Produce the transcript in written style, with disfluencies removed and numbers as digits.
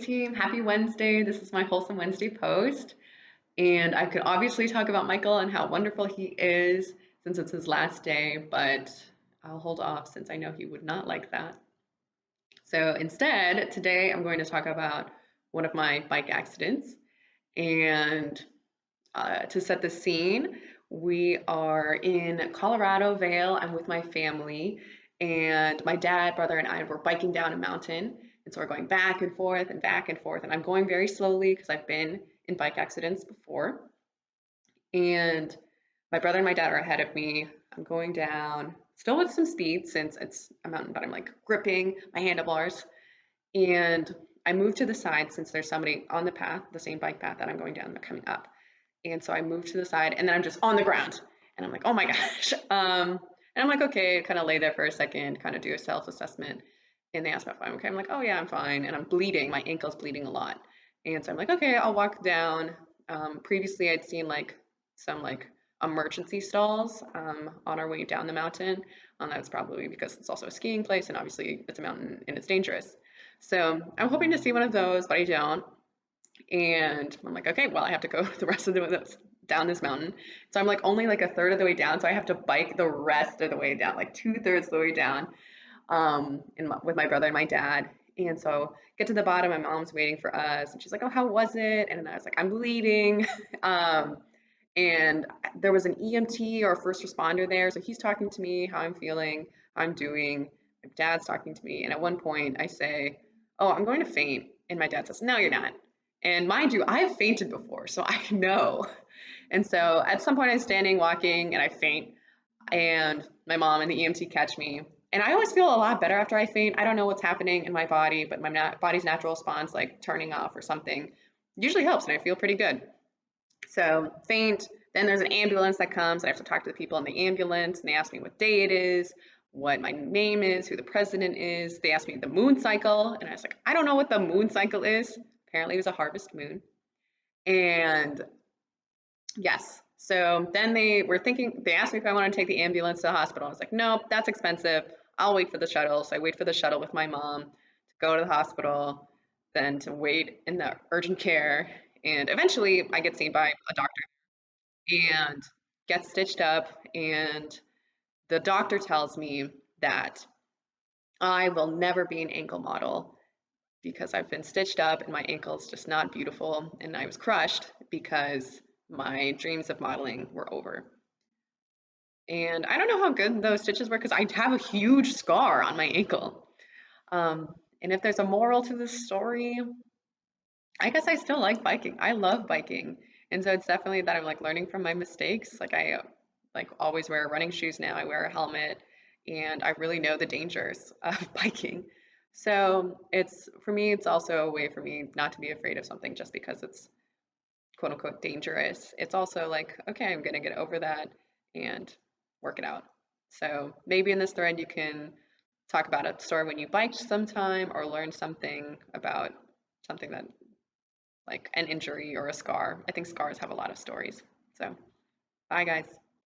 team, happy Wednesday. This is my Wholesome Wednesday Post. And I could obviously talk about Michael and how wonderful he is since it's his last day, but I'll hold off since I know he would not like that. So instead, today I'm going to talk about one of my bike accidents. And to set the scene, we are in Colorado Vale. I'm with my family, and my dad, brother, and I were biking down a mountain. And so we're going back and forth and back and forth. And I'm going very slowly because I've been in bike accidents before. And my brother and my dad are ahead of me. I'm going down, still with some speed since it's a mountain, but I'm like gripping my handlebars. And I move to the side since there's somebody on the path, the same bike path that I'm going down, they're coming up. And so I move to the side and then I'm just on the ground. And I'm like, oh my gosh. And I'm like, okay, kind of lay there for a second, kind of do a self-assessment. And they ask me if I'm okay. I'm like, oh yeah, I'm fine. And I'm bleeding. My ankle's bleeding a lot. And so I'm like, okay, I'll walk down. Previously, I'd seen like some like emergency stalls on our way down the mountain. That's probably because it's also a skiing place and obviously it's a mountain and it's dangerous. So I'm hoping to see one of those, but I don't. And I'm like, okay, well, I have to go the rest of the down this mountain. So I'm like only like a third of the way down. So I have to bike the rest of the way down, like 2/3 of the way down, with my brother and my dad. And so get to the bottom, my mom's waiting for us, and she's like, "Oh, how was it?" And I was like, "I'm bleeding." Um, and there was an EMT or a first responder there, so he's talking to me, how I'm feeling, how I'm doing. My dad's talking to me, and at one point I say, "Oh, I'm going to faint," and my dad says, "No, you're not." And mind you, I've fainted before, so I know. And so at some point I'm standing walking and I faint, and my mom and the EMT catch me. And I always feel a lot better after I faint. I don't know what's happening in my body, but my body's natural response, like turning off or something, usually helps, and I feel pretty good. So faint, then there's an ambulance that comes. I have to talk to the people in the ambulance, and they ask me what day it is, what my name is, who the president is. They asked me the moon cycle, and I was like, I don't know what the moon cycle is. Apparently, it was a harvest moon. And yes. So then they asked me if I wanted to take the ambulance to the hospital. I was like, nope, that's expensive. I'll wait for the shuttle. So I wait for the shuttle with my mom to go to the hospital, then to wait in the urgent care. And eventually I get seen by a doctor and get stitched up. And the doctor tells me that I will never be an ankle model because I've been stitched up and my ankle's just not beautiful. And I was crushed because my dreams of modeling were over. And I don't know how good those stitches were because I have a huge scar on my ankle. And if there's a moral to this story, I guess I still like biking. I love biking. And so it's definitely that I'm like learning from my mistakes. Like I like always wear running shoes now. I wear a helmet and I really know the dangers of biking. So it's for me, it's also a way for me not to be afraid of something just because it's quote unquote dangerous. It's also like, okay, I'm gonna get over that and work it out. So maybe in this thread you can talk about a story when you biked sometime or learn something about something that like an injury or a scar. I think scars have a lot of stories. So bye guys.